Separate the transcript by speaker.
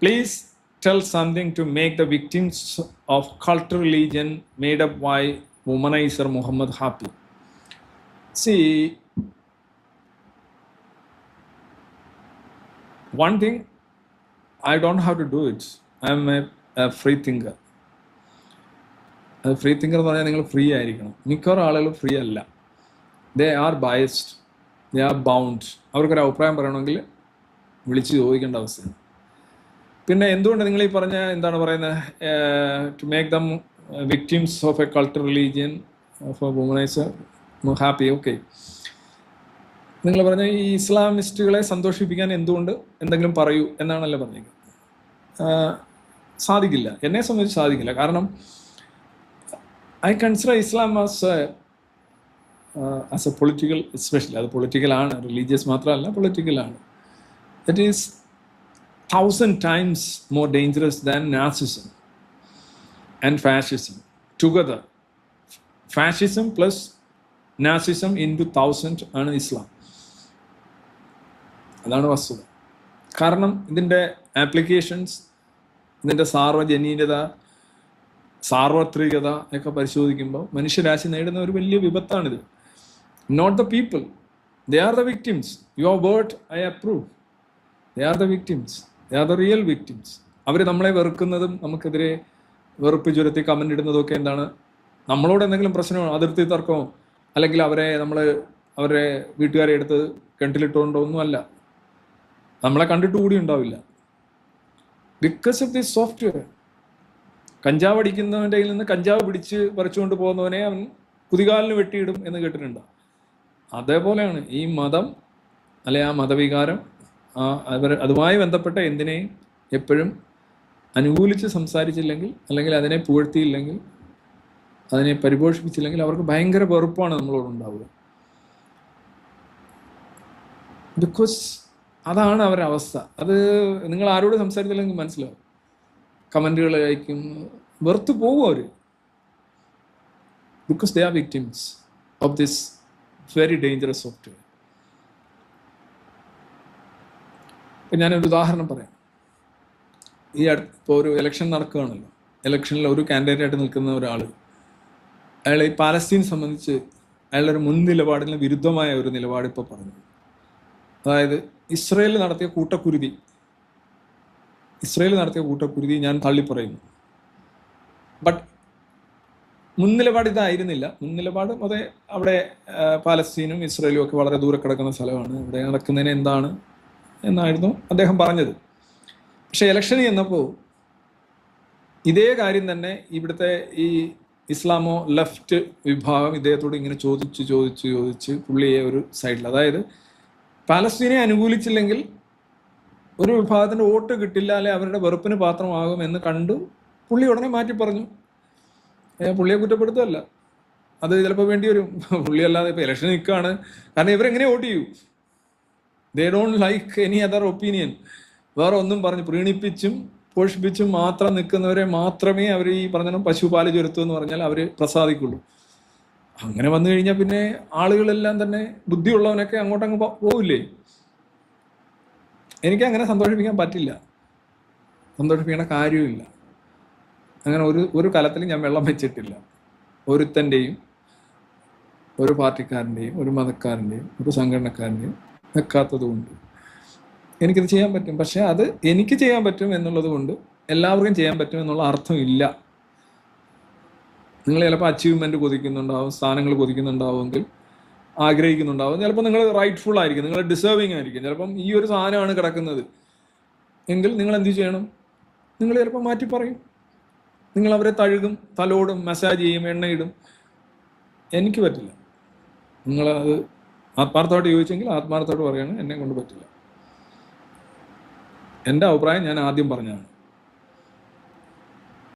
Speaker 1: Please tell something to make the victims of cult religion made up by womanizer Muhammad happy. See, one thing, I don't have to do it. I am a free thinker. Free thinker എന്ന് പറഞ്ഞാൽ നിങ്ങൾ free ആയിരിക്കണം. മിക്കവാറും ആളുകൾ free അല്ല. They are biased, they are bound. അവർക്കൊരു അഭിപ്രായം പറയണമെങ്കിൽ വിളിച്ച് ചോദിക്കേണ്ട അവസ്ഥയാണ്. പിന്നെ എന്തുകൊണ്ട് നിങ്ങൾ ഈ പറഞ്ഞ എന്താണ് പറയുന്നത്, to make them victims of a cult religion of a womaniser happy. Okay, നിങ്ങൾ പറഞ്ഞ ഈ ഇസ്ലാമിസ്റ്റുകളെ സന്തോഷിപ്പിക്കാൻ എന്തുകൊണ്ട് എന്തെങ്കിലും പറയൂ എന്നാണല്ലോ പറഞ്ഞത്. സാധിക്കില്ല, എന്നെ സംബന്ധിച്ച് സാധിക്കില്ല. കാരണം I consider Islam as a political, especially അത് പൊളിറ്റിക്കലാണ്, റിലീജിയസ് മാത്രമല്ല പൊളിറ്റിക്കലാണ്. It is 1,000 times more dangerous than Nazism and fascism together. Fascism plus Nazism into 1,000 ആണ് ഇസ്ലാം. അതാണ് വസ്തുത. കാരണം ഇതിൻ്റെ ആപ്ലിക്കേഷൻസ്, ഇതിൻ്റെ സാർവജനീനത, സാർവത്രികത ഒക്കെ പരിശോധിക്കുമ്പോൾ മനുഷ്യരാശി നേടുന്ന ഒരു വലിയ വിപത്താണിത്. Not the people, they are the victims. Your word I approve. They are the victims, they are the real victims. അവർ നമ്മളെ വെറുക്കുന്നതും നമുക്കെതിരെ വെറുപ്പ് ചുരത്തി കമൻ്റ് ഇടുന്നതൊക്കെ എന്താണ്, നമ്മളോട് എന്തെങ്കിലും പ്രശ്നമോ അതിർത്തി തർക്കമോ അല്ലെങ്കിൽ അവരുടെ വീട്ടുകാരെ എടുത്ത് കിണറ്റിലിട്ടുകൊണ്ടോ ഒന്നുമല്ല, നമ്മളെ കണ്ടിട്ട് കൂടി ഉണ്ടാവില്ല. Because of this software. കഞ്ചാവ് അടിക്കുന്നവൻ്റെ കയ്യിൽ നിന്ന് കഞ്ചാവ് പിടിച്ച് പറിച്ചുകൊണ്ട് പോകുന്നവനെ അവൻ കുതികാലിന് വെട്ടിയിടും എന്ന് കേട്ടിട്ടുണ്ട്. അതേപോലെയാണ് ഈ മതം, അല്ലെ ആ മതവികാരം, അതുമായി ബന്ധപ്പെട്ട എന്തിനേയും എപ്പോഴും അനുകൂലിച്ച് സംസാരിച്ചില്ലെങ്കിൽ, അല്ലെങ്കിൽ അതിനെ പുകഴ്ത്തിയില്ലെങ്കിൽ, അതിനെ പരിപോഷിപ്പിച്ചില്ലെങ്കിൽ അവർക്ക് ഭയങ്കര വെറുപ്പാണ് നമ്മളോടുണ്ടാവുക. ബിക്കോസ് അതാണ് അവരുടെ അവസ്ഥ. അത് നിങ്ങൾ ആരോട് സംസാരിച്ചില്ലെങ്കിൽ മനസ്സിലാവും. കമൻറ്റുകൾ അയക്കും, വെറുത്ത് പോകും അവർ. Because they are victims of this very dangerous software. ഇപ്പം ഞാനൊരു ഉദാഹരണം പറയാം. ഇപ്പോൾ ഒരു ഇലക്ഷൻ നടക്കുകയാണല്ലോ. ഇലക്ഷനിൽ ഒരു കാൻഡിഡേറ്റായിട്ട് നിൽക്കുന്ന ഒരാൾ, അയാൾ ഈ പാലസ്തീൻ സംബന്ധിച്ച് അയാളുടെ ഒരു മുൻ നിലപാടിന് വിരുദ്ധമായ ഒരു നിലപാട് ഇപ്പോൾ പറഞ്ഞു. അതായത് ഇസ്രയേൽ നടത്തിയ കൂട്ടക്കുരുതി ഞാൻ തള്ളിപ്പറയുന്നു. ബട്ട് മുൻ നിലപാട് ഇതായിരുന്നില്ല. മുൻ നിലപാട് അതെ, അവിടെ പാലസ്തീനും ഇസ്രയേലും ഒക്കെ വളരെ ദൂരെ കിടക്കുന്ന സ്ഥലമാണ്, ഇവിടെ നടക്കുന്നതിന് എന്താണ് എന്നായിരുന്നു അദ്ദേഹം പറഞ്ഞത്. പക്ഷെ ഇലക്ഷന് ചെന്നപ്പോൾ ഇതേ കാര്യം തന്നെ ഇവിടുത്തെ ഈ ഇസ്ലാമോ ലെഫ്റ്റ് വിഭാഗം ഇദ്ദേഹത്തോട് ഇങ്ങനെ ചോദിച്ച് പുള്ളിയെ ഒരു സൈഡിൽ, അതായത് പാലസ്തീനെ അനുകൂലിച്ചില്ലെങ്കിൽ ഒരു വിഭാഗത്തിൻ്റെ വോട്ട് കിട്ടില്ല, അല്ലെ അവരുടെ വെറുപ്പിന് പാത്രമാകും എന്ന് കണ്ടു പുള്ളി ഉടനെ മാറ്റി പറഞ്ഞു. പുള്ളിയെ കുറ്റപ്പെടുത്തല്ല, അത് ചിലപ്പോൾ വേണ്ടി വരും. പുള്ളി അല്ലാതെ ഇപ്പോൾ ഇലക്ഷൻ നിൽക്കുകയാണ്. കാരണം ഇവരെങ്ങനെ വോട്ട് ചെയ്യൂ? They don't like any other opinion. വേറെ ഒന്നും പറഞ്ഞ് പ്രീണിപ്പിച്ചും പോഷിപ്പിച്ചും മാത്രം നിൽക്കുന്നവരെ മാത്രമേ അവർ ഈ പറഞ്ഞ പശുപാല് ചുരുത്തു എന്ന് പറഞ്ഞാൽ അവർ പ്രസാദിക്കുള്ളൂ. അങ്ങനെ വന്നു കഴിഞ്ഞാൽ പിന്നെ ആളുകളെല്ലാം തന്നെ ബുദ്ധിയുള്ളവനൊക്കെ അങ്ങോട്ടങ്ങ് പോവില്ലേ? എനിക്ക് അങ്ങനെ സന്തോഷിപ്പിക്കാൻ പറ്റില്ല, സന്തോഷിപ്പിക്കേണ്ട കാര്യമില്ല. അങ്ങനെ ഒരു കലത്തിലും ഞാൻ വെള്ളം വെച്ചിട്ടില്ല. ഒരുത്തൻ്റെയും, ഒരു പാർട്ടിക്കാരൻ്റെയും, ഒരു മതക്കാരൻ്റെയും, ഒരു സംഘടനക്കാരൻ്റെയും വെക്കാത്തതുകൊണ്ട് എനിക്കത് ചെയ്യാൻ പറ്റും. പക്ഷെ അത് എനിക്ക് ചെയ്യാൻ പറ്റും എന്നുള്ളത് കൊണ്ട് എല്ലാവർക്കും ചെയ്യാൻ പറ്റും എന്നുള്ള അർത്ഥമില്ല. നിങ്ങൾ ചിലപ്പോൾ അച്ചീവ്മെൻറ്റ് കൊതിക്കുന്നുണ്ടാവും, സ്ഥാനങ്ങൾ കൊതിക്കുന്നുണ്ടാവുമെങ്കിൽ, ആഗ്രഹിക്കുന്നുണ്ടാവും. ചിലപ്പോൾ നിങ്ങൾ റൈറ്റ്ഫുൾ ആയിരിക്കും, നിങ്ങൾ ഡിസേർവിങ് ആയിരിക്കും. ചിലപ്പം ഈ ഒരു സാധനമാണ് കിടക്കുന്നത് എങ്കിൽ നിങ്ങൾ എന്ത് ചെയ്യണം? നിങ്ങൾ ചിലപ്പോൾ മാറ്റി പറയും, നിങ്ങൾ അവരെ തഴുകും, തലോടും, മസാജ് ചെയ്യും, എണ്ണയിടും. എനിക്ക് പറ്റില്ല. നിങ്ങളത് ആത്മാർത്ഥമായിട്ട് ചോദിച്ചെങ്കിൽ ആത്മാർത്ഥമായിട്ട് പറയുകയാണ്, എന്നെ കൊണ്ട് പറ്റില്ല. എൻ്റെ അഭിപ്രായം ഞാൻ ആദ്യം പറഞ്ഞതാണ്.